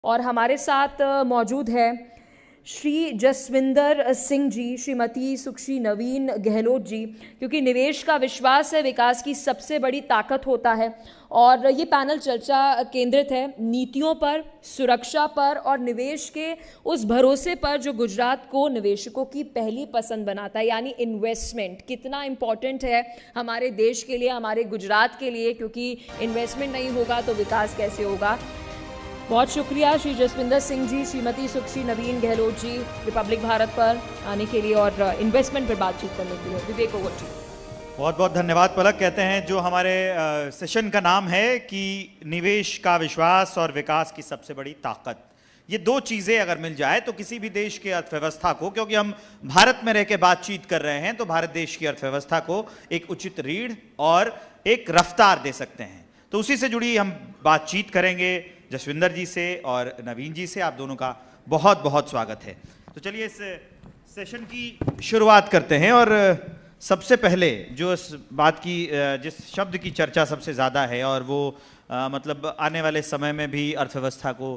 और हमारे साथ मौजूद है श्री जसविंदर सिंह जी, श्रीमती सुश्री नवीन गहलोत जी, क्योंकि निवेश का विश्वास है विकास की सबसे बड़ी ताकत होता है। और ये पैनल चर्चा केंद्रित है नीतियों पर, सुरक्षा पर और निवेश के उस भरोसे पर जो गुजरात को निवेशकों की पहली पसंद बनाता है, यानी इन्वेस्टमेंट कितना इम्पॉर्टेंट है हमारे देश के लिए, हमारे गुजरात के लिए, क्योंकि इन्वेस्टमेंट नहीं होगा तो विकास कैसे होगा। बहुत शुक्रिया श्री जसविंदर सिंह जी, श्रीमती सुश्री नवीन गहलोत जी, रिपब्लिक भारत पर आने के लिए और इन्वेस्टमेंट पर बातचीत करने के लिए। विवेक ओवर जी। बहुत बहुत धन्यवाद पलक। कहते हैं जो हमारे सेशन का नाम है कि निवेश का विश्वास और विकास की सबसे बड़ी ताकत, ये दो चीज़ें अगर मिल जाए तो किसी भी देश की अर्थव्यवस्था को, क्योंकि हम भारत में रह के बातचीत कर रहे हैं, तो भारत देश की अर्थव्यवस्था को एक उचित रीढ़ और एक रफ्तार दे सकते हैं। तो उसी से जुड़ी हम बातचीत करेंगे जसविंदर जी से और नवीन जी से। आप दोनों का बहुत बहुत स्वागत है। तो चलिए इस सेशन की शुरुआत करते हैं। और सबसे पहले जो इस बात की, जिस शब्द की चर्चा सबसे ज़्यादा है और वो मतलब आने वाले समय में भी अर्थव्यवस्था को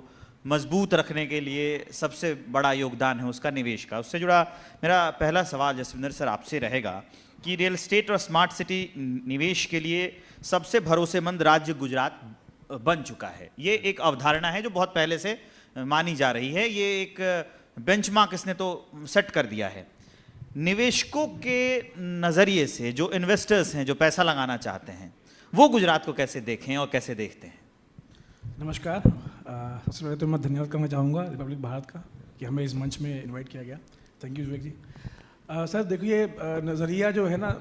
मजबूत रखने के लिए सबसे बड़ा योगदान है उसका निवेश का, उससे जुड़ा मेरा पहला सवाल जसविंदर सर आपसे रहेगा कि रियल एस्टेट और स्मार्ट सिटी निवेश के लिए सबसे भरोसेमंद राज्य गुजरात बन चुका है। ये एक अवधारणा है जो बहुत पहले से मानी जा रही है। ये एक बेंचमार्क इसने तो सेट कर दिया है। निवेशकों के नज़रिए से जो इन्वेस्टर्स हैं, जो पैसा लगाना चाहते हैं, वो गुजरात को कैसे देखें और कैसे देखते हैं? नमस्कार। सबसे पहले तो मैं धन्यवाद करना चाहूँगा रिपब्लिक भारत का कि हमें इस मंच में इनवाइट किया गया। Thank you Vivek ji. Sir देखिए, नज़रिया जो है ना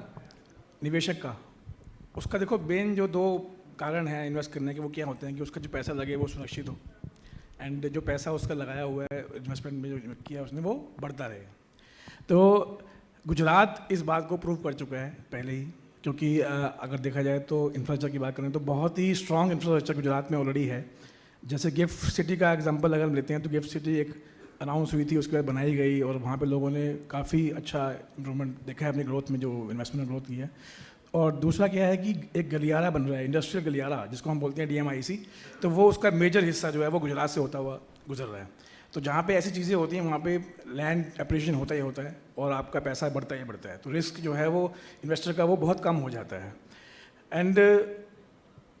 निवेशक का, उसका देखो मेन जो दो कारण है इन्वेस्ट करने के, वो क्या होते हैं कि उसका जो पैसा लगे वो सुरक्षित हो, एंड जो पैसा उसका लगाया हुआ है इन्वेस्टमेंट में जो किया उसने वो बढ़ता रहे। तो गुजरात इस बात को प्रूव कर चुका है पहले ही, क्योंकि अगर देखा जाए तो इंफ्रास्ट्रक्चर की बात करें तो बहुत ही स्ट्रॉन्ग इंफ्रास्ट्रक्चर गुजरात में ऑलरेडी है। जैसे गिफ्ट सिटी का एग्जांपल अगर हम लेते हैं तो गिफ्ट सिटी एक अनाउंस हुई थी, उसके बाद बनाई गई और वहाँ पे लोगों ने काफ़ी अच्छा इम्प्रूवमेंट देखा है अपनी ग्रोथ में, जो इन्वेस्टमेंट ग्रोथ की है। और दूसरा क्या है कि एक गलियारा बन रहा है, इंडस्ट्रियल गलियारा जिसको हम बोलते हैं DMIC, तो वो उसका मेजर हिस्सा जो है वो गुजरात से होता हुआ गुजर रहा है। तो जहाँ पे ऐसी चीज़ें होती हैं वहाँ पे लैंड एप्रिशिएशन होता ही होता है और आपका पैसा बढ़ता ही बढ़ता है, तो रिस्क जो है वो इन्वेस्टर का वो बहुत कम हो जाता है। एंड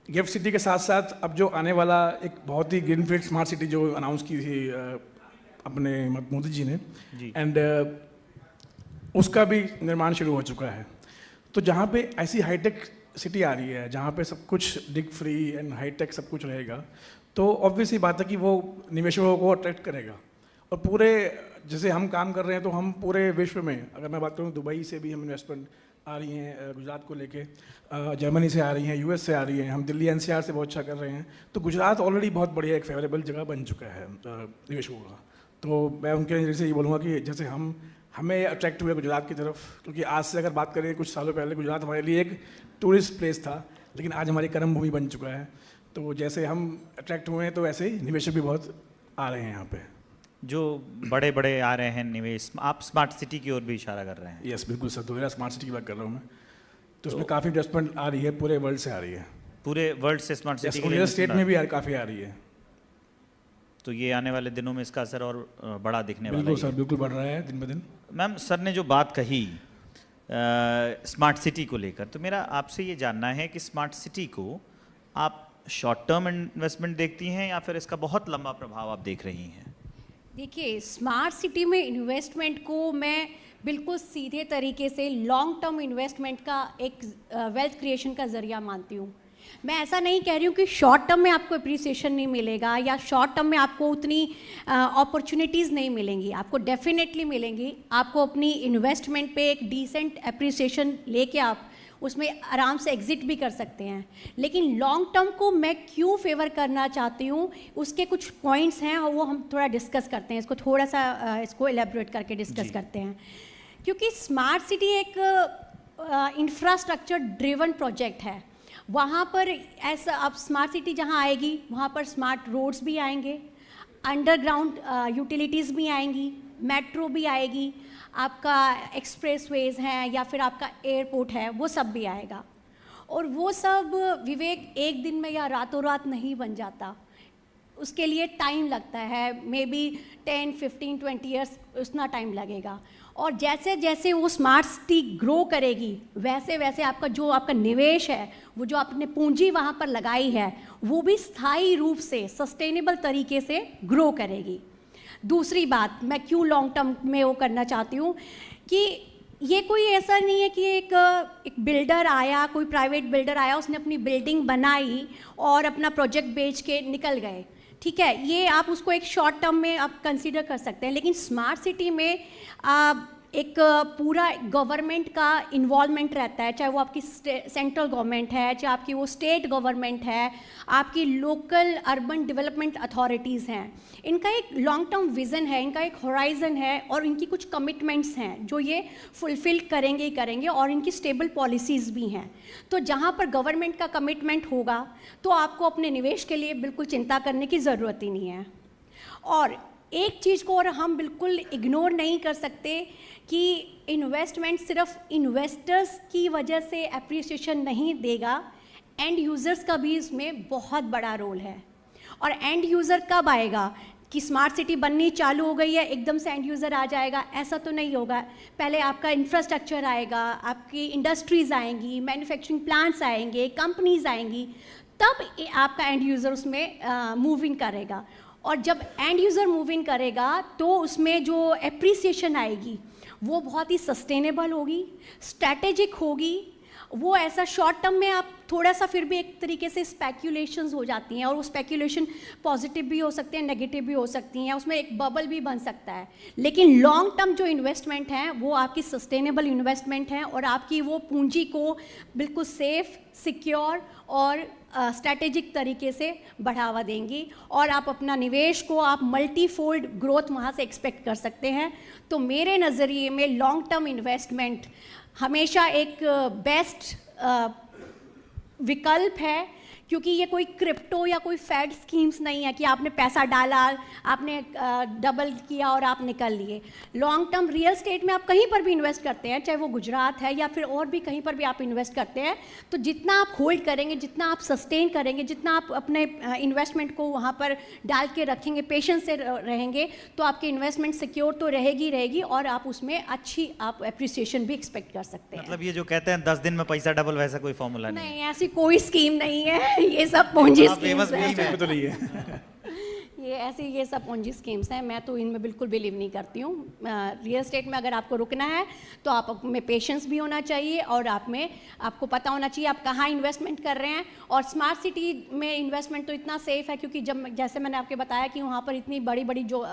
गिफ्ट सिटी के साथ साथ अब जो आने वाला एक बहुत ही ग्रीनफील्ड स्मार्ट सिटी जो अनाउंस की थी अपने मोदी जी ने, एंड उसका भी निर्माण शुरू हो चुका है। तो जहाँ पे ऐसी हाईटेक सिटी आ रही है जहाँ पे सब कुछ डिग फ्री एंड हाईटेक सब कुछ रहेगा, तो ऑब्वियसली बात है कि वो निवेशकों को अट्रैक्ट करेगा। और पूरे जैसे हम काम कर रहे हैं तो हम पूरे विश्व में, अगर मैं बात करूँ दुबई से भी हम इन्वेस्टमेंट आ रही हैं गुजरात को लेके, जर्मनी से आ रही हैं, US से आ रही हैं, हम दिल्ली NCR से बहुत अच्छा कर रहे हैं। तो गुजरात ऑलरेडी बहुत बढ़िया एक फेवरेबल जगह बन चुका है निवेशकों का। तो मैं उनके नज़रिए से ये बोलूँगा कि जैसे हमें अट्रैक्ट हुए गुजरात की तरफ, क्योंकि आज से अगर बात करें कुछ सालों पहले गुजरात हमारे लिए एक टूरिस्ट प्लेस था, लेकिन आज हमारी कर्म भूमि बन चुका है। तो जैसे हम अट्रैक्ट हुए हैं तो वैसे ही निवेशक भी बहुत आ रहे हैं यहाँ पे, जो बड़े बड़े आ रहे हैं निवेश। आप स्मार्ट सिटी की ओर भी इशारा कर रहे हैं? यस बिल्कुल सर, दोबारा स्मार्ट सिटी की बात कर रहा हूँ मैं। तो उसमें काफ़ी इन्वेस्टमेंट आ रही है, पूरे वर्ल्ड से आ रही है। पूरे वर्ल्ड से स्मार्ट सिटी रियल स्टेट में भी काफ़ी आ रही है। तो ये आने वाले दिनों में इसका असर और बड़ा दिखने वाला है। बिल्कुल सर, बिल्कुल बढ़ रहा है दिन ब दिन। मैम, सर ने जो बात कही स्मार्ट सिटी को लेकर, तो मेरा आपसे ये जानना है कि स्मार्ट सिटी को आप शॉर्ट टर्म इन्वेस्टमेंट देखती हैं या फिर इसका बहुत लंबा प्रभाव आप देख रही हैं? देखिए, स्मार्ट सिटी में इन्वेस्टमेंट को मैं बिल्कुल सीधे तरीके से लॉन्ग टर्म इन्वेस्टमेंट का एक वेल्थ क्रिएशन का ज़रिया मानती हूँ। मैं ऐसा नहीं कह रही हूँ कि शॉर्ट टर्म में आपको अप्रिसिएशन नहीं मिलेगा या शॉर्ट टर्म में आपको उतनी अपॉर्चुनिटीज़ नहीं मिलेंगी, आपको डेफिनेटली मिलेंगी। आपको अपनी इन्वेस्टमेंट पे एक डिसेंट अप्रिसिएशन लेके आप उसमें आराम से एग्जिट भी कर सकते हैं। लेकिन लॉन्ग टर्म को मैं क्यों फेवर करना चाहती हूँ, उसके कुछ पॉइंट्स हैं और वो हम थोड़ा डिस्कस करते हैं, इसको थोड़ा सा इसको एलेबोरेट करके डिस्कस करते हैं। क्योंकि स्मार्ट सिटी एक इंफ्रास्ट्रक्चर ड्रिवन प्रोजेक्ट है। वहाँ पर ऐसा अब स्मार्ट सिटी जहाँ आएगी वहाँ पर स्मार्ट रोड्स भी आएंगे, अंडरग्राउंड यूटिलिटीज़ भी आएंगी, मेट्रो भी आएगी, आपका एक्सप्रेसवेज हैं या फिर आपका एयरपोर्ट है, वो सब भी आएगा। और वो सब विवेक एक दिन में या रातों रात नहीं बन जाता। उसके लिए टाइम लगता है, मे बी 10, 15, 20 ईयर्स उतना टाइम लगेगा। और जैसे जैसे वो स्मार्ट सिटी ग्रो करेगी वैसे वैसे आपका जो आपका निवेश है, वो जो आपने पूंजी वहाँ पर लगाई है, वो भी स्थायी रूप से सस्टेनेबल तरीके से ग्रो करेगी। दूसरी बात मैं क्यों लॉन्ग टर्म में वो करना चाहती हूँ कि ये कोई ऐसा नहीं है कि एक बिल्डर आया, कोई प्राइवेट बिल्डर आया, उसने अपनी बिल्डिंग बनाई और अपना प्रोजेक्ट बेच के निकल गए, ठीक है, ये आप उसको एक शॉर्ट टर्म में आप कंसीडर कर सकते हैं। लेकिन स्मार्ट सिटी में एक पूरा गवर्नमेंट का इन्वॉल्वमेंट रहता है, चाहे वो आपकी सेंट्रल गवर्नमेंट है, चाहे आपकी वो स्टेट गवर्नमेंट है, आपकी लोकल अर्बन डेवलपमेंट अथॉरिटीज़ हैं। इनका एक लॉन्ग टर्म विज़न है, इनका एक होराइज़न है और इनकी कुछ कमिटमेंट्स हैं जो ये फुलफ़िल करेंगे ही करेंगे, और इनकी स्टेबल पॉलिसीज़ भी हैं। तो जहाँ पर गवर्नमेंट का कमिटमेंट होगा तो आपको अपने निवेश के लिए बिल्कुल चिंता करने की ज़रूरत ही नहीं है। और एक चीज़ को और हम बिल्कुल इग्नोर नहीं कर सकते कि इन्वेस्टमेंट सिर्फ इन्वेस्टर्स की वजह से एप्रिसिएशन नहीं देगा, एंड यूज़र्स का भी इसमें बहुत बड़ा रोल है। और एंड यूज़र कब आएगा कि स्मार्ट सिटी बननी चालू हो गई है एकदम से एंड यूज़र आ जाएगा, ऐसा तो नहीं होगा। पहले आपका इंफ्रास्ट्रक्चर आएगा, आपकी इंडस्ट्रीज़ आएंगी, मैन्युफैक्चरिंग प्लांट्स आएंगे, कंपनीज आएंगी, तब आपका एंड यूज़र उसमें मूव इन करेगा। और जब एंड यूज़र मूव इन करेगा तो उसमें जो एप्रिसिएशन आएगी वो बहुत ही सस्टेनेबल होगी, स्ट्रैटेजिक होगी। वो ऐसा शॉर्ट टर्म में आप थोड़ा सा फिर भी एक तरीके से स्पेक्यूलेशंस हो जाती हैं, और वो स्पेक्यूलेशन पॉजिटिव भी हो सकते हैं, नेगेटिव भी हो सकती हैं, उसमें एक बबल भी बन सकता है। लेकिन लॉन्ग टर्म जो इन्वेस्टमेंट है वो आपकी सस्टेनेबल इन्वेस्टमेंट है, और आपकी वो पूंजी को बिल्कुल सेफ, सिक्योर और स्ट्रैटेजिक तरीके से बढ़ावा देंगी, और आप अपना निवेश को आप मल्टीफोल्ड ग्रोथ वहाँ से एक्सपेक्ट कर सकते हैं। तो मेरे नज़रिए में लॉन्ग टर्म इन्वेस्टमेंट हमेशा एक बेस्ट विकल्प है, क्योंकि ये कोई क्रिप्टो या कोई फैड स्कीम्स नहीं है कि आपने पैसा डाला, आपने डबल किया और आप निकल लिए। लॉन्ग टर्म रियल स्टेट में आप कहीं पर भी इन्वेस्ट करते हैं, चाहे वो गुजरात है या फिर और भी कहीं पर भी आप इन्वेस्ट करते हैं, तो जितना आप होल्ड करेंगे, जितना आप सस्टेन करेंगे, जितना आप अपने इन्वेस्टमेंट को वहाँ पर डाल के रखेंगे, पेशेंस से रहेंगे, तो आपकी इन्वेस्टमेंट सिक्योर तो रहेगी और आप उसमें अच्छी आप एप्रिसिएशन भी एक्सपेक्ट कर सकते हैं। मतलब ये जो कहते हैं 10 दिन में पैसा डबल, वैसा कोई फॉर्मूला नहीं है? ऐसी कोई स्कीम नहीं है। ये सब पूंजी स्कीम्स पे तो नहीं है। ये सब पूंजी स्कीम्स हैं, मैं तो इनमें बिल्कुल बिलीव नहीं करती हूँ। रियल एस्टेट में अगर आपको रुकना है तो आप में पेशेंस भी होना चाहिए, और आपको पता होना चाहिए आप कहाँ इन्वेस्टमेंट कर रहे हैं। और स्मार्ट सिटी में इन्वेस्टमेंट तो इतना सेफ है, क्योंकि जैसे मैंने आपको बताया कि वहाँ पर इतनी बड़ी बड़ी जो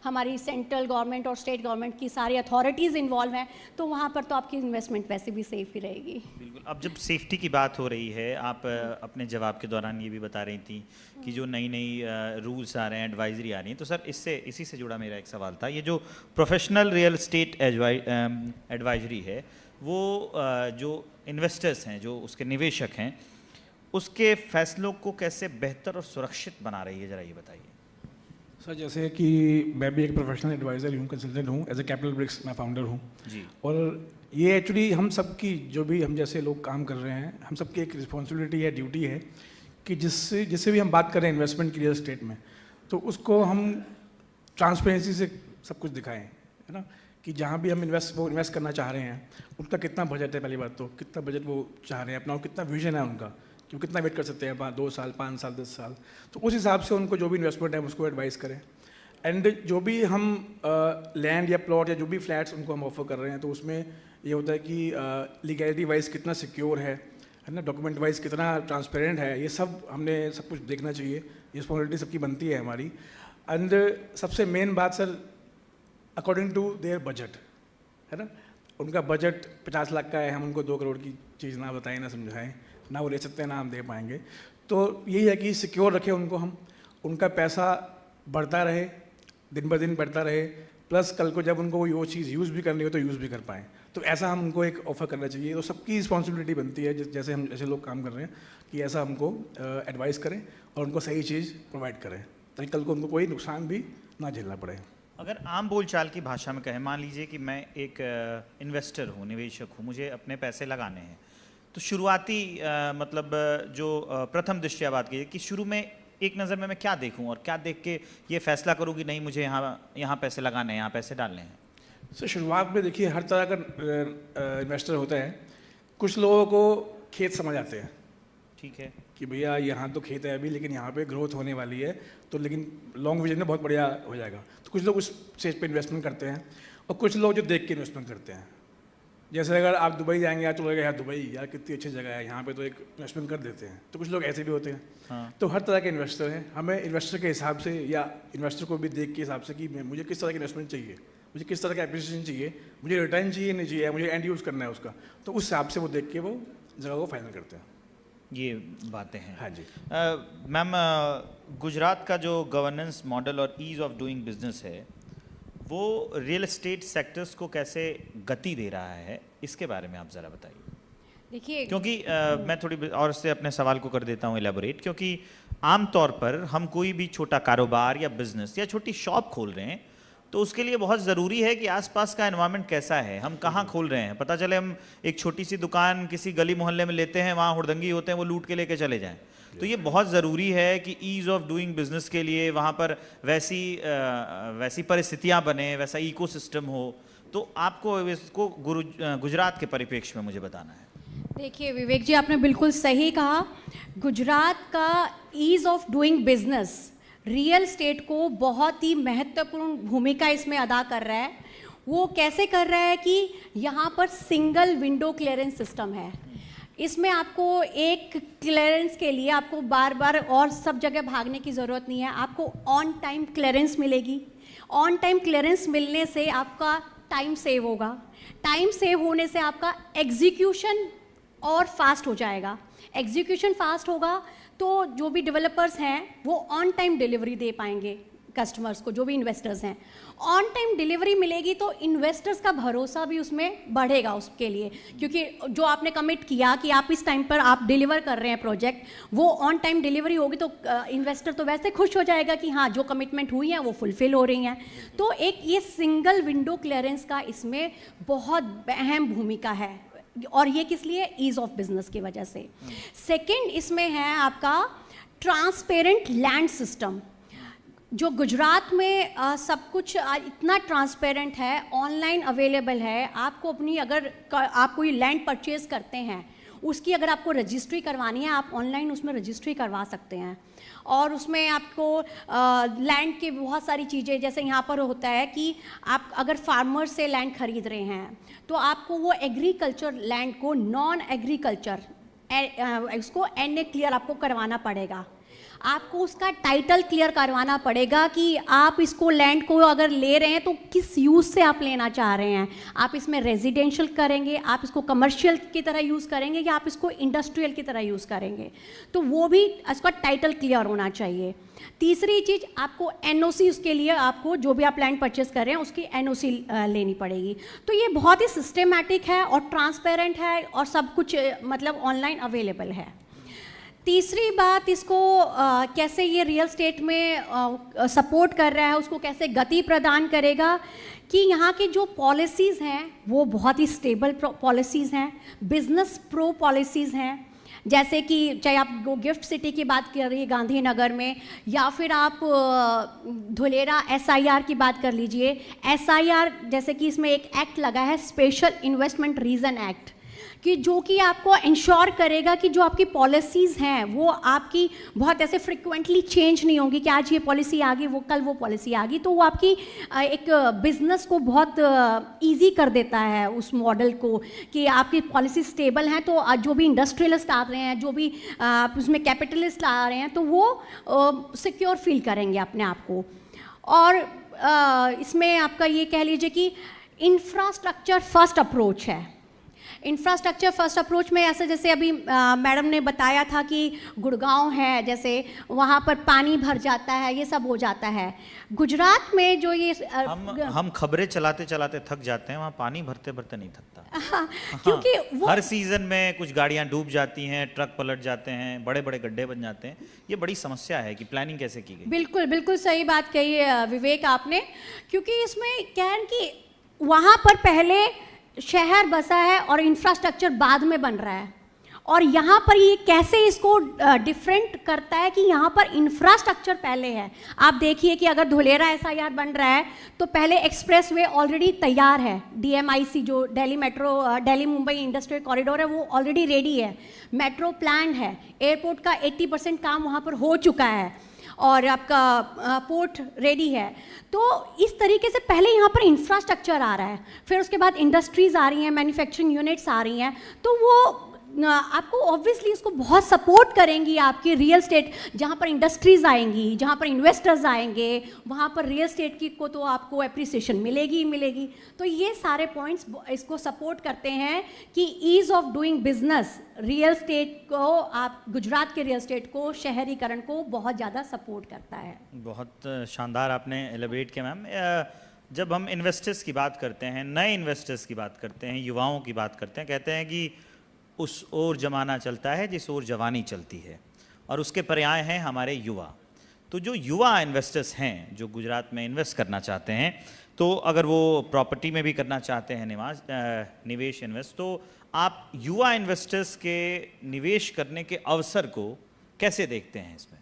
हमारी सेंट्रल गवर्नमेंट और स्टेट गवर्नमेंट की सारी अथॉरिटीज़ इन्वॉल्व हैं, तो वहाँ पर तो आपकी इन्वेस्टमेंट वैसे भी सेफ ही रहेगी। बिल्कुल। अब जब सेफ्टी की बात हो रही है, आप अपने जवाब के दौरान ये भी बता रही थी कि जो नई रूल्स आ रहे हैं, एडवाइजरी आ रही है, तो सर इसी से जुड़ा मेरा एक सवाल था। ये जो प्रोफेशनल रियल एस्टेट एडवाइजरी है, वो जो इन्वेस्टर्स हैं, जो उसके निवेशक हैं, उसके फैसलों को कैसे बेहतर और सुरक्षित बना रही है, ज़रा ये बताइए। सर जैसे कि मैं भी एक प्रोफेशनल एडवाइज़र हूँ, कंसल्टेंट हूँ, एज ए कैपिटल ब्रिक्स मैं फाउंडर हूँ जी। और ये एक्चुअली हम सबकी, जो भी हम जैसे लोग काम कर रहे हैं, हम सबकी एक रिस्पॉन्सिबिलिटी है, ड्यूटी है कि जिससे भी हम बात करें इन्वेस्टमेंट की रियल एस्टेट में, तो उसको हम ट्रांसपेरेंसी से सब कुछ दिखाएं, है ना, कि जहाँ भी हम इन्वेस्ट करना चाह रहे हैं उनका कितना बजट है, पहली बात तो कितना बजट वो चाह रहे हैं अपना, और कितना विजन है उनका कि वो कितना वेट कर सकते हैं, 2 साल, 5 साल, 10 साल। तो उस हिसाब से उनको जो भी इन्वेस्टमेंट है उसको एडवाइस करें। एंड जो भी हम लैंड या प्लॉट या जो भी फ्लैट्स उनको हम ऑफर कर रहे हैं, तो उसमें ये होता है कि लीगैलिटी वाइज कितना सिक्योर है ना, डॉक्यूमेंट वाइज कितना ट्रांसपेरेंट है, ये सब हमने सब कुछ देखना चाहिए। ये रिस्पॉन्सिबिलिटी सबकी बनती है हमारी। एंड सबसे मेन बात sir, according to their budget, है ना, उनका बजट 50 लाख का है, हम उनको 2 करोड़ की चीज़ ना बताएं, ना समझाएं, ना वो ले सकते हैं, ना हम दे पाएंगे। तो यही है कि सिक्योर रखें उनको हम, उनका पैसा बढ़ता रहे, दिन ब दिन बढ़ता रहे, प्लस कल को जब उनको वो चीज़ यूज़ भी करनी हो तो यूज़ भी कर पाएँ। तो ऐसा हम उनको एक ऑफ़र करना चाहिए। तो सबकी रिस्पॉन्सिबिलिटी बनती है, जैसे हम ऐसे लोग काम कर रहे हैं, कि ऐसा हमको एडवाइस करें और उनको सही चीज़ प्रोवाइड करें, ताकि कल को उनको कोई नुकसान भी ना झेलना पड़े। अगर आम बोलचाल की भाषा में कहें, मान लीजिए कि मैं एक इन्वेस्टर हूँ, निवेशक हूँ, मुझे अपने पैसे लगाने हैं, तो शुरुआती मतलब जो प्रथम दृष्टया बात कीजिए कि शुरू में एक नज़र में मैं क्या देखूं और क्या देख के ये फैसला करूं कि नहीं मुझे यहाँ पैसे लगाने हैं, यहाँ पैसे डालने हैं? सर शुरुआत में देखिए हर तरह का इन्वेस्टर होता है। कुछ लोगों को खेत समझ आते हैं, ठीक है, कि भैया यहाँ तो खेत है अभी, लेकिन यहाँ पे ग्रोथ होने वाली है, तो लेकिन लॉन्ग विजन में बहुत बढ़िया हो जाएगा, तो कुछ लोग उस स्टेज पे इन्वेस्टमेंट करते हैं। और कुछ लोग जो देख के इन्वेस्टमेंट करते हैं, जैसे अगर आप दुबई जाएंगे, यार चलो यार दुबई यार कितनी अच्छी जगह है, यहाँ पे तो एक इन्वेस्टमेंट कर देते हैं, तो कुछ लोग ऐसे भी होते हैं। हाँ। तो हर तरह के इन्वेस्टर हैं। हमें इन्वेस्टर के हिसाब से या इन्वेस्टर को भी देख के हिसाब से कि मुझे किस तरह की इन्वेस्टमेंट चाहिए, मुझे किस तरह का एप्रिसिएशन चाहिए, मुझे रिटर्न चाहिए नहीं चाहिए, मुझे एंड यूज़ करना है उसका, तो उस हिसाब से वो देख के वो जगह को फाइनल करते हैं। ये बातें हैं। हाँ जी। मैम, गुजरात का जो गवर्नेंस मॉडल और ईज़ ऑफ डूइंग बिजनेस है वो रियल एस्टेट सेक्टर्स को कैसे गति दे रहा है, इसके बारे में आप ज़रा बताइए। देखिए, क्योंकि मैं थोड़ी और से अपने सवाल को कर देता हूँ एलेबोरेट, क्योंकि आमतौर पर हम कोई भी छोटा कारोबार या बिजनेस या छोटी शॉप खोल रहे हैं तो उसके लिए बहुत ज़रूरी है कि आसपास का एनवायरनमेंट कैसा है, हम कहाँ खोल रहे हैं। पता चले हम एक छोटी सी दुकान किसी गली मोहल्ले में लेते हैं, वहाँ हुड़दंगी होते हैं, वो लूट के लेके चले जाएं। तो ये बहुत ज़रूरी है कि ईज़ ऑफ डूइंग बिजनेस के लिए वहाँ पर वैसी परिस्थितियाँ बने, वैसा इकोसिस्टम हो। तो आपको इसको गुजरात के परिप्रेक्ष्य में मुझे बताना है। देखिए विवेक जी, आपने बिल्कुल सही कहा। गुजरात का ease of doing business real estate को बहुत ही महत्वपूर्ण भूमिका इसमें अदा कर रहा है। वो कैसे कर रहा है कि यहाँ पर सिंगल विंडो क्लियरेंस सिस्टम है। इसमें आपको एक क्लियरेंस के लिए आपको बार बार और सब जगह भागने की ज़रूरत नहीं है, आपको ऑन टाइम क्लियरेंस मिलेगी। ऑन टाइम क्लियरेंस मिलने से आपका टाइम सेव होगा, टाइम सेव होने से आपका एग्जीक्यूशन और फास्ट हो जाएगा। एग्जीक्यूशन फास्ट होगा तो जो भी डेवलपर्स हैं वो ऑन टाइम डिलीवरी दे पाएंगे कस्टमर्स को, जो भी इन्वेस्टर्स हैं। ऑन टाइम डिलीवरी मिलेगी तो इन्वेस्टर्स का भरोसा भी उसमें बढ़ेगा उसके लिए, क्योंकि जो आपने कमिट किया कि आप इस टाइम पर आप डिलीवर कर रहे हैं प्रोजेक्ट, वो ऑन टाइम डिलीवरी होगी तो इन्वेस्टर तो वैसे खुश हो जाएगा कि हाँ जो कमिटमेंट हुई है वो फुलफिल हो रही हैं। तो एक ये सिंगल विंडो क्लियरेंस का इसमें बहुत अहम भूमिका है, और ये किस लिए? ईज ऑफ बिजनेस की वजह से। सेकंड इसमें है आपका ट्रांसपेरेंट लैंड सिस्टम। जो गुजरात में सब कुछ इतना ट्रांसपेरेंट है, ऑनलाइन अवेलेबल है। आपको अपनी अगर आप कोई लैंड परचेज करते हैं, उसकी अगर आपको रजिस्ट्री करवानी है, आप ऑनलाइन उसमें रजिस्ट्री करवा सकते हैं। और उसमें आपको लैंड की बहुत सारी चीज़ें, जैसे यहाँ पर होता है कि आप अगर फार्मर से लैंड खरीद रहे हैं तो आपको वो एग्रीकल्चर लैंड को नॉन एग्रीकल्चर इसको NA क्लियर आपको करवाना पड़ेगा। आपको उसका टाइटल क्लियर करवाना पड़ेगा कि आप इसको लैंड को अगर ले रहे हैं तो किस यूज़ से आप लेना चाह रहे हैं। आप इसमें रेजिडेंशियल करेंगे, आप इसको कमर्शियल की तरह यूज़ करेंगे, या आप इसको इंडस्ट्रियल की तरह यूज़ करेंगे, तो वो भी इसका टाइटल क्लियर होना चाहिए। तीसरी चीज़, आपको NOC उसके लिए, आपको जो भी आप लैंड परचेस कर रहे हैं उसकी NOC लेनी पड़ेगी। तो ये बहुत ही सिस्टमेटिक है और ट्रांसपेरेंट है और सब कुछ मतलब ऑनलाइन अवेलेबल है। तीसरी बात, इसको कैसे ये रियल स्टेट में सपोर्ट कर रहा है, उसको कैसे गति प्रदान करेगा कि यहाँ की जो पॉलिसीज़ हैं वो बहुत ही स्टेबल पॉलिसीज़ हैं, बिजनेस प्रो पॉलिसीज़ हैं। जैसे कि चाहे आप गिफ्ट सिटी की बात कर रही है गांधीनगर में, या फिर आप धुलेरा SIR की बात कर लीजिए। SIR जैसे कि इसमें एक एक्ट लगा है, स्पेशल इन्वेस्टमेंट रीजन एक्ट, कि जो कि आपको इंश्योर करेगा कि जो आपकी पॉलिसीज़ हैं वो आपकी बहुत ऐसे फ्रिक्वेंटली चेंज नहीं होंगी कि आज ये पॉलिसी आ गई, वो कल वो पॉलिसी आ गई। तो वो आपकी एक बिजनेस को बहुत इजी कर देता है उस मॉडल को, कि आपकी पॉलिसी स्टेबल हैं तो जो भी इंडस्ट्रियलिस्ट आ रहे हैं, जो भी उसमें कैपिटलिस्ट आ रहे हैं, तो वो सिक्योर फील करेंगे अपने आप को। और इसमें आपका ये कह लीजिए कि इंफ्रास्ट्रक्चर फर्स्ट अप्रोच है। इंफ्रास्ट्रक्चर फर्स्ट अप्रोच में ऐसे, जैसे अभी मैडम ने बताया था कि गुड़गांव है, जैसे वहाँ पर पानी भर जाता है, ये सब हो जाता है। गुजरात में जो ये हम खबरें चलाते चलाते थक जाते हैं, वहाँ पानी भरते भरते नहीं थकता। क्योंकि वो हर सीजन में कुछ गाड़ियाँ डूब जाती हैं, ट्रक पलट जाते हैं, बड़े बड़े गड्ढे बन जाते हैं। ये बड़ी समस्या है कि प्लानिंग कैसे की गई। बिल्कुल बिल्कुल सही बात कही है विवेक आपने, क्योंकि इसमें क्या है कि वहाँ पर पहले शहर बसा है और इंफ्रास्ट्रक्चर बाद में बन रहा है, और यहाँ पर ये कैसे इसको डिफरेंट करता है कि यहाँ पर इंफ्रास्ट्रक्चर पहले है। आप देखिए कि अगर धुलेरा SIR बन रहा है तो पहले एक्सप्रेसवे ऑलरेडी तैयार है, DMIC जो Delhi metro Delhi Mumbai industrial corridor है वो ऑलरेडी रेडी है, मेट्रो प्लान है, एयरपोर्ट का 80% काम वहाँ पर हो चुका है और आपका पोर्ट रेडी है। तो इस तरीके से पहले यहाँ पर इंफ्रास्ट्रक्चर आ रहा है, फिर उसके बाद इंडस्ट्रीज़ आ रही हैं, मैन्युफैक्चरिंग यूनिट्स आ रही हैं, तो वो आपको ऑब्वियसली उसको बहुत सपोर्ट करेंगी। आपकी रियल स्टेट जहाँ पर इंडस्ट्रीज़ आएंगी, जहाँ पर इन्वेस्टर्स आएंगे, वहाँ पर रियल स्टेट की को तो आपको एप्रिसिएशन मिलेगी ही मिलेगी। तो ये सारे पॉइंट्स इसको सपोर्ट करते हैं कि ease of doing business real estate को, आप गुजरात के रियल स्टेट को, शहरीकरण को बहुत ज़्यादा सपोर्ट करता है। बहुत शानदार आपने एलिब्रेट किया मैम। जब हम इन्वेस्टर्स की बात करते हैं, नए इन्वेस्टर्स की बात करते हैं, युवाओं की बात करते हैं, कहते हैं कि उस ओर जमाना चलता है जिस ओर जवानी चलती है, और उसके पर्याय हैं हमारे युवा। तो जो युवा इन्वेस्टर्स हैं जो गुजरात में इन्वेस्ट करना चाहते हैं, तो अगर वो प्रॉपर्टी में भी करना चाहते हैं निवेश इन्वेस्ट, तो आप युवा इन्वेस्टर्स के निवेश करने के अवसर को कैसे देखते हैं इसमें?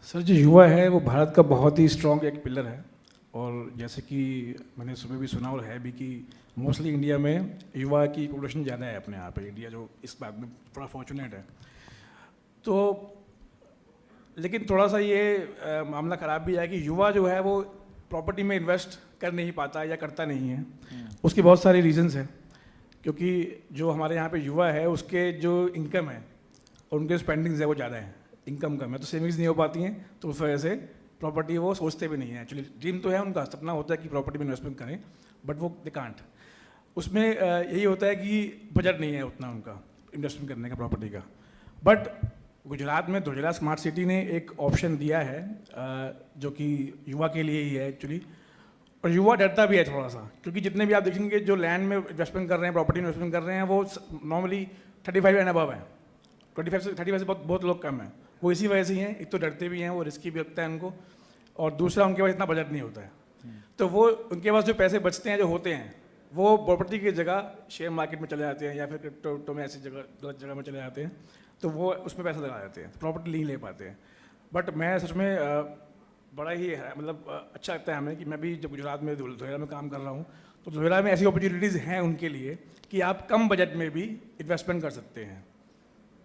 सर जो युवा है वो भारत का बहुत ही स्ट्रॉन्ग एक पिलर है, और जैसे कि मैंने सुबह भी सुना और है भी कि मोस्टली इंडिया में युवा की पॉपुलेशन ज़्यादा है अपने यहाँ पे। इंडिया जो इस बात में थोड़ा फॉर्चुनेट है। तो लेकिन थोड़ा सा ये मामला ख़राब भी है कि युवा जो है वो प्रॉपर्टी में इन्वेस्ट कर नहीं पाता या करता नहीं है। उसकी बहुत सारी रीजंस हैं, क्योंकि जो हमारे यहाँ पे युवा है उसके जो इनकम है और उनके स्पेंडिंग्स है वो ज़्यादा है, इनकम कम है, तो सेविंग्स नहीं हो पाती हैं, तो उस वजह से प्रॉपर्टी वो सोचते भी नहीं है। एक्चुअली ड्रीम तो है उनका, सपना होता है कि प्रॉपर्टी में इन्वेस्टमेंट करें, बट वो दे कांट। उसमें यही होता है कि बजट नहीं है उतना उनका इन्वेस्टमेंट करने का प्रॉपर्टी का। बट गुजरात में धुलेरा स्मार्ट सिटी ने एक ऑप्शन दिया है जो कि युवा के लिए ही है एक्चुअली, और युवा डरता भी है थोड़ा सा, क्योंकि जितने भी आप देखेंगे जो लैंड में इन्वेस्टमेंट कर रहे हैं, प्रॉपर्टी इन्वेस्टमेंट कर रहे हैं, वो नॉर्मली 35 एंड अबव है। 25 से 35 से बहुत लोग कम है। वो इसी वजह से ही हैं, एक तो डरते भी हैं, वो रिस्की भी लगता है उनको, और दूसरा उनके पास इतना बजट नहीं होता है। तो वो उनके पास जो पैसे बचते हैं, जो होते हैं, वो प्रॉपर्टी की जगह शेयर मार्केट में चले जाते हैं या फिर क्रिप्टो में, ऐसी जगह गलत जगह में चले जाते हैं, तो वो उसमें पैसा लगा देते हैं, प्रॉपर्टी नहीं ले पाते हैं। बट मैं सच में बड़ा ही मतलब अच्छा लगता है हमें कि मैं भी जब गुजरात में धुलेरा में काम कर रहा हूँ, तो धुलेरा में ऐसी अपॉर्चुनिटीज़ हैं उनके लिए कि आप कम बजट में भी इन्वेस्टमेंट कर सकते हैं,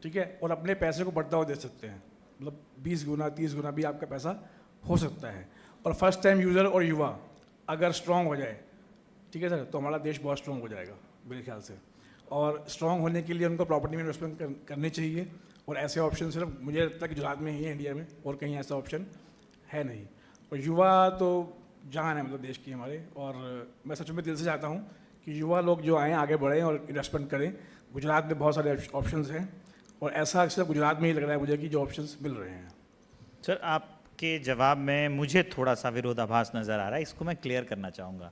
ठीक है, और अपने पैसे को बढ़ता हुआ दे सकते हैं। मतलब 20 गुना 30 गुना भी आपका पैसा हो सकता है। और फर्स्ट टाइम यूज़र और युवा अगर स्ट्रॉन्ग हो जाए, ठीक है सर, तो हमारा देश बहुत स्ट्रॉन्ग हो जाएगा मेरे ख्याल से। और स्ट्रॉन्ग होने के लिए उनको प्रॉपर्टी में इन्वेस्टमेंट करनी चाहिए, और ऐसे ऑप्शन सिर्फ मुझे लगता है कि गुजरात में ही है इंडिया में, और कहीं ऐसा ऑप्शन है नहीं। और युवा तो जान है मतलब देश की हमारे, और मैं सच में दिल से चाहता हूँ कि युवा लोग जो आएँ आगे बढ़ें और इन्वेस्टमेंट करें। गुजरात में बहुत सारे ऑप्शंस हैं, और ऐसा अक्सर गुजरात में ही लग रहा है मुझे कि जो ऑप्शंस मिल रहे हैं। सर आपके जवाब में मुझे थोड़ा सा विरोधाभास नज़र आ रहा है, इसको मैं क्लियर करना चाहूँगा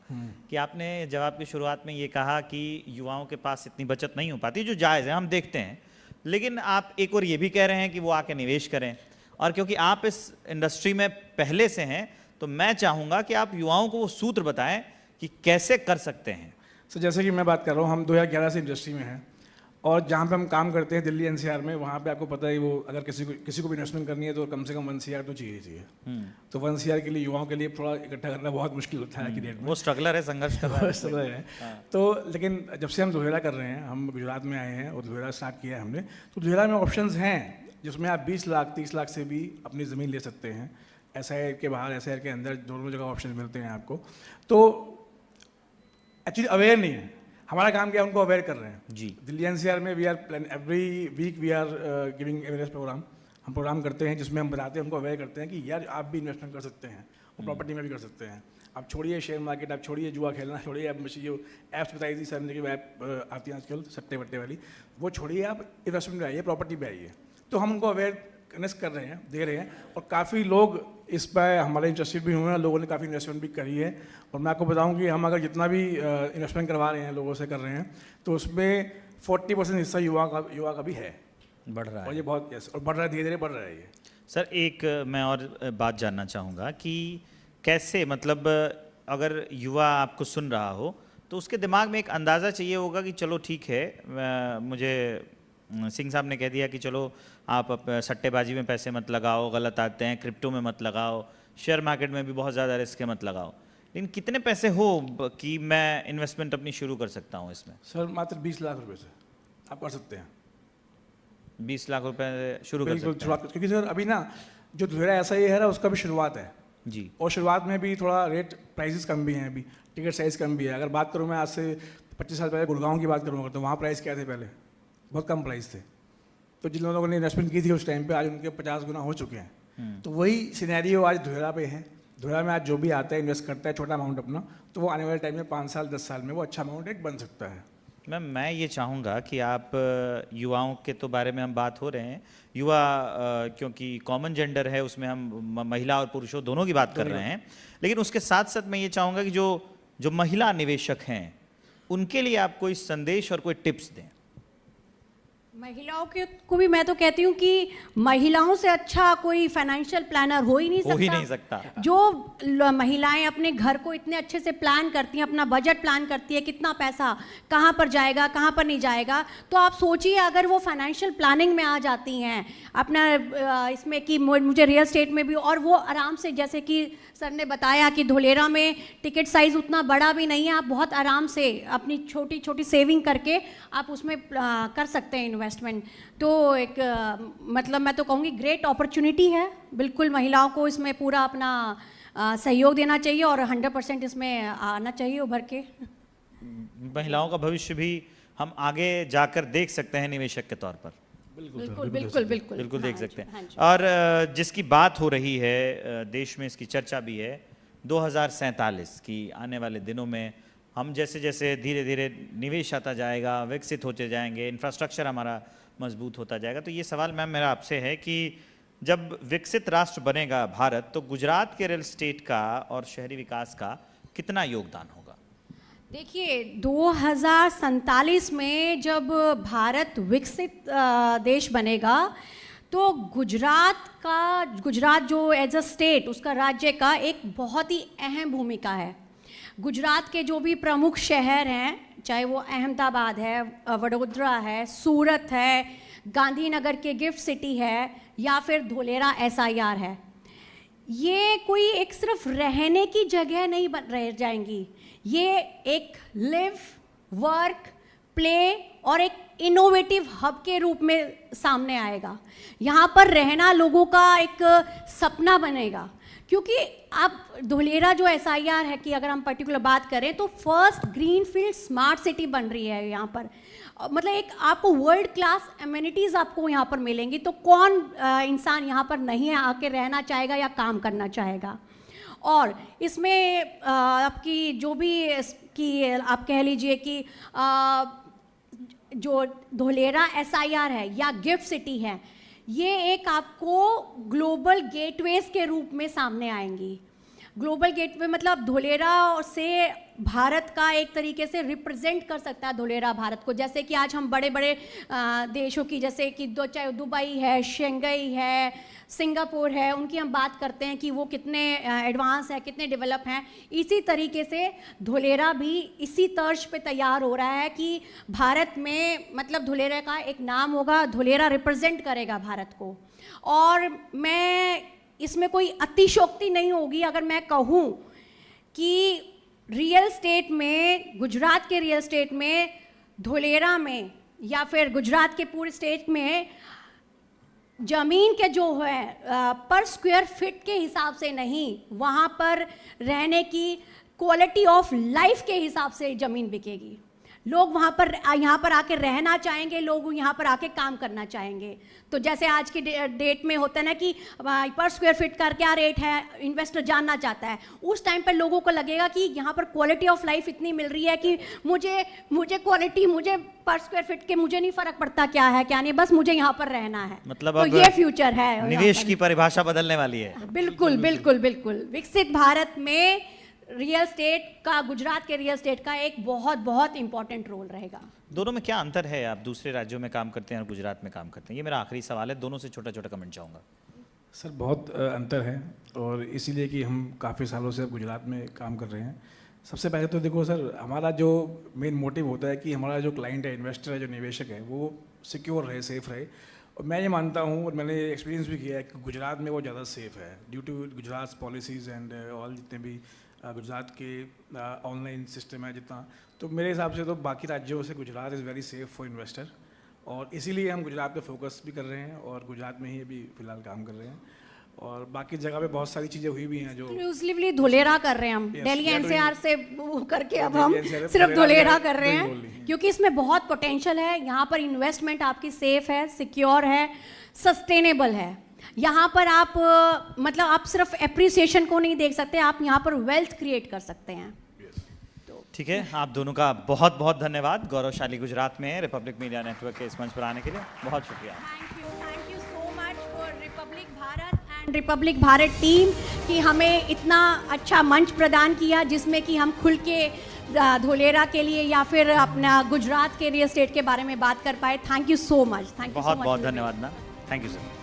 कि आपने जवाब की शुरुआत में ये कहा कि युवाओं के पास इतनी बचत नहीं हो पाती, जो जायज़ है, हम देखते हैं, लेकिन आप एक और ये भी कह रहे हैं कि वो आके निवेश करें, और क्योंकि आप इस इंडस्ट्री में पहले से हैं, तो मैं चाहूँगा कि आप युवाओं को वो सूत्र बताएं कि कैसे कर सकते हैं। सर जैसे कि मैं बात कर रहा हूँ, हम 2011 से इंडस्ट्री में हैं, और जहाँ पे हम काम करते हैं दिल्ली NCR में, वहाँ पे आपको पता है वो अगर किसी को भी इन्वेस्टमेंट करनी है तो कम से कम 1 CR तो चाहिए। तो 1 CR के लिए युवाओं के लिए थोड़ा इकट्ठा करना बहुत मुश्किल होता है कि डेट में। वो स्ट्रगलर है, संघर्ष कर रहा है। स्ट्रगलर है। तो लेकिन जब से हम धुलेरा कर रहे हैं, हम गुजरात में आए हैं और धुलेरा स्टार्ट किया है हमने, तो धुलेरा में ऑप्शंस हैं जिसमें आप 20 लाख 30 लाख से भी अपनी ज़मीन ले सकते हैं। SIR के बाहर, SIR के अंदर, दोनों जगह ऑप्शन मिलते हैं आपको। तो एक्चुअली अवेयर नहीं है, हमारा काम क्या है, उनको अवेयर कर रहे हैं जी। दिल्ली NCR में we are plan every week we are giving awareness program. हम प्रोग्राम करते हैं जिसमें हम बताते हैं, उनको अवेयर करते हैं कि यार आप भी इन्वेस्टमेंट कर सकते हैं और प्रॉपर्टी में भी कर सकते हैं। आप छोड़िए शेयर मार्केट, आप छोड़िए जुआ खेलना, छोड़िए आप जो ऐप्स बताई थी सर ने कि ऐप आती हैं आजकल सट्टे वट्टे वाली, वो छोड़िए, आप इन्वेस्टमेंट में आइए, प्रॉपर्टी पे आइए। तो हम उनको अवेयरनेस कर रहे हैं, दे रहे हैं, और काफ़ी लोग इस पर हमारे इंटरेस्टेड भी हुए हैं, लोगों ने काफ़ी इन्वेस्टमेंट भी करी है। और मैं आपको बताऊं कि हम अगर जितना भी इन्वेस्टमेंट करवा रहे हैं, लोगों से कर रहे हैं, तो उसमें 40% हिस्सा युवा का भी है, बढ़ रहा है, और ये बहुत यस, और बढ़ रहा है, धीरे धीरे बढ़ रहा है ये। सर एक मैं और बात जानना चाहूँगा कि कैसे, मतलब अगर युवा आपको सुन रहा हो तो उसके दिमाग में एक अंदाज़ा चाहिए होगा कि चलो ठीक है, मुझे सिंह साहब ने कह दिया कि चलो आप सट्टेबाजी में पैसे मत लगाओ, गलत आते हैं, क्रिप्टो में मत लगाओ, शेयर मार्केट में भी बहुत ज़्यादा रिस्क है, मत लगाओ। लेकिन कितने पैसे हो कि मैं इन्वेस्टमेंट अपनी शुरू कर सकता हूँ इसमें? सर मात्र 20 लाख रुपए से आप कर सकते हैं। 20 लाख रुपए शुरू कर बिल्कुल सकते शुरुआत, क्योंकि सर अभी ना जो धुलेरा ऐसा ही है ना, उसका भी शुरुआत है हैं जी। और शुरुआत में भी थोड़ा रेट प्राइसेस कम भी हैं, अभी टिकट साइज़ कम भी है। अगर बात करूँ मैं आज से 25 साल पहले गुड़गांव की बात करूँगा तो वहाँ प्राइस क्या थे, पहले बहुत कम प्राइस थे। तो जिन लोगों ने इन्वेस्टमेंट की थी उस टाइम पे आज उनके 50 गुना हो चुके हैं। तो वही सिनेरियो आज धुलेरा पे है। धुलेरा में आज जो भी आता है इन्वेस्ट करता है छोटा अमाउंट अपना, तो वो आने वाले टाइम में 5 साल 10 साल में वो अच्छा अमाउंट एक बन सकता है। मैम मैं ये चाहूँगा कि आप युवाओं के तो बारे में हम बात हो रहे हैं, युवा क्योंकि कॉमन जेंडर है उसमें हम महिला और पुरुषों दोनों की बात कर रहे हैं, लेकिन उसके साथ साथ मैं ये चाहूँगा कि जो महिला निवेशक हैं उनके लिए आप कोई संदेश और कोई टिप्स दें। महिलाओं के को भी मैं तो कहती हूँ कि महिलाओं से अच्छा कोई फाइनेंशियल प्लानर हो ही नहीं सकता। जो महिलाएं अपने घर को इतने अच्छे से प्लान करती हैं, अपना बजट प्लान करती है, कितना पैसा कहाँ पर जाएगा कहाँ पर नहीं जाएगा, तो आप सोचिए अगर वो फाइनेंशियल प्लानिंग में आ जाती हैं अपना इसमें कि मुझे रियल एस्टेट में भी, और वो आराम से, जैसे कि सर ने बताया कि धुलेरा में टिकट साइज़ उतना बड़ा भी नहीं है, आप बहुत आराम से अपनी छोटी छोटी सेविंग करके आप उसमें कर सकते हैं इन्वेस्टमेंट। तो एक मतलब मैं तो कहूँगी ग्रेट अपॉर्चुनिटी है। बिल्कुल महिलाओं को इसमें पूरा अपना सहयोग देना चाहिए और 100% इसमें आना चाहिए उभर के। महिलाओं का भविष्य भी हम आगे जाकर देख सकते हैं निवेशक के तौर पर। बिल्कुल देख सकते हैं। और जिसकी बात हो रही है, देश में इसकी चर्चा भी है, 2047 की आने वाले दिनों में हम जैसे जैसे धीरे धीरे निवेश आता जाएगा, विकसित होते जाएंगे, इंफ्रास्ट्रक्चर हमारा मजबूत होता जाएगा, तो ये सवाल मैम मेरा आपसे है कि जब विकसित राष्ट्र बनेगा भारत, तो गुजरात के रियल एस्टेट का और शहरी विकास का कितना योगदान होगा? देखिए 2047 में जब भारत विकसित देश बनेगा तो गुजरात जो एज अ स्टेट, उसका राज्य का एक बहुत ही अहम भूमिका है। गुजरात के जो भी प्रमुख शहर हैं, चाहे वो अहमदाबाद है, वडोदरा है, सूरत है, गांधीनगर के गिफ्ट सिटी है, या फिर धुलेरा SIR है, ये कोई एक सिर्फ रहने की जगह नहीं रह जाएंगी, ये एक लिव, वर्क, प्ले और एक इनोवेटिव हब के रूप में सामने आएगा। यहाँ पर रहना लोगों का एक सपना बनेगा, क्योंकि आप धुलेरा जो SIR है कि अगर हम पर्टिकुलर बात करें तो फर्स्ट ग्रीनफील्ड स्मार्ट सिटी बन रही है यहाँ पर। मतलब एक आपको वर्ल्ड क्लास एमिनिटीज़ आपको यहाँ पर मिलेंगी, तो कौन इंसान यहाँ पर नहीं है आके रहना चाहेगा या काम करना चाहेगा। और इसमें आपकी जो भी कि आप कह लीजिए कि जो धुलेरा SIR है या गिफ्ट सिटी है, ये एक आपको ग्लोबल गेटवेज के रूप में सामने आएंगी। ग्लोबल गेटवे मतलब धुलेरा से भारत का एक तरीके से रिप्रेजेंट कर सकता है धुलेरा भारत को। जैसे कि आज हम बड़े बड़े देशों की, जैसे कि चाहे दुबई है, शंघाई है, सिंगापुर है, उनकी हम बात करते हैं कि वो कितने एडवांस है, कितने डेवलप हैं। इसी तरीके से धुलेरा भी इसी तर्ज पे तैयार हो रहा है कि भारत में मतलब धुलेरा का एक नाम होगा, धुलेरा रिप्रेजेंट करेगा भारत को। और मैं इसमें कोई अतिशयोक्ति नहीं होगी अगर मैं कहूँ कि रियल स्टेट में, गुजरात के रियल स्टेट में, धुलेरा में या फिर गुजरात के पूरे स्टेट में ज़मीन के जो है पर स्क्वायर फिट के हिसाब से नहीं, वहाँ पर रहने की क्वालिटी ऑफ लाइफ के हिसाब से ज़मीन बिकेगी। लोग वहाँ पर यहाँ पर आके रहना चाहेंगे, लोग यहाँ पर आके काम करना चाहेंगे। तो जैसे आज की डेट में होता है ना कि पर स्क्वायर फिट का क्या रेट है, इन्वेस्टर जानना चाहता है। उस टाइम पर लोगों को लगेगा कि यहाँ पर क्वालिटी ऑफ लाइफ इतनी मिल रही है कि मुझे क्वालिटी, मुझे पर स्क्वायर फिट के मुझे नहीं फर्क पड़ता क्या है क्या नहीं, बस मुझे यहाँ पर रहना है। मतलब तो ये फ्यूचर है, निवेश की परिभाषा बदलने वाली है। बिल्कुल बिल्कुल बिल्कुल। विकसित भारत में रियल स्टेट का, गुजरात के रियल स्टेट का एक बहुत बहुत इंपॉर्टेंट रोल रहेगा। दोनों में क्या अंतर है? आप दूसरे राज्यों में काम करते हैं और गुजरात में काम करते हैं, ये मेरा आखिरी सवाल है, दोनों से छोटा छोटा कमेंट चाहूँगा। सर बहुत अंतर है, और इसीलिए कि हम काफ़ी सालों से गुजरात में काम कर रहे हैं। सबसे पहले तो देखो सर, हमारा जो मेन मोटिव होता है कि हमारा जो क्लाइंट है, इन्वेस्टर है, जो निवेशक है, वो सिक्योर रहे, सेफ रहे। और मैं ये मानता हूँ और मैंने एक्सपीरियंस भी किया है कि गुजरात में वो ज़्यादा सेफ है due to Gujarat policies and all जितने भी गुजरात के ऑनलाइन सिस्टम है जितना, तो मेरे हिसाब से तो बाकी राज्यों से Gujarat is very safe for investor. और इसीलिए हम गुजरात पे फोकस भी कर रहे हैं और गुजरात में ही अभी फ़िलहाल काम कर रहे हैं। और बाकी जगह पे बहुत सारी चीज़ें हुई भी हैं जो एक्सक्लूसिवली धुलेरा कर रहे हैं हम, Yes, Delhi we are NCR से वो करके अब हम Delhi NCR सिर्फ धुलेरा कर रहे बिल्कुल हैं, नहीं। क्योंकि इसमें बहुत पोटेंशियल है। यहाँ पर इन्वेस्टमेंट आपकी सेफ है, सिक्योर है, सस्टेनेबल है। यहाँ पर आप मतलब आप सिर्फ एप्रिसिएशन को नहीं देख सकते, आप यहाँ पर वेल्थ क्रिएट कर सकते हैं। ठीक है, आप दोनों का बहुत बहुत धन्यवाद। गौरवशाली गुजरात में रिपब्लिक मीडिया नेटवर्क के इस मंच पर आने के लिए बहुत शुक्रिया। Thank you so much for Republic Bharat and Republic Bharat team कि हमें इतना अच्छा मंच प्रदान किया जिसमें कि हम खुल के धोलेरा के लिए या फिर अपना गुजरात के रियल एस्टेट के बारे में बात कर पाए। Thank you so much. बहुत बहुत धन्यवाद मैम, थैंक यू सर।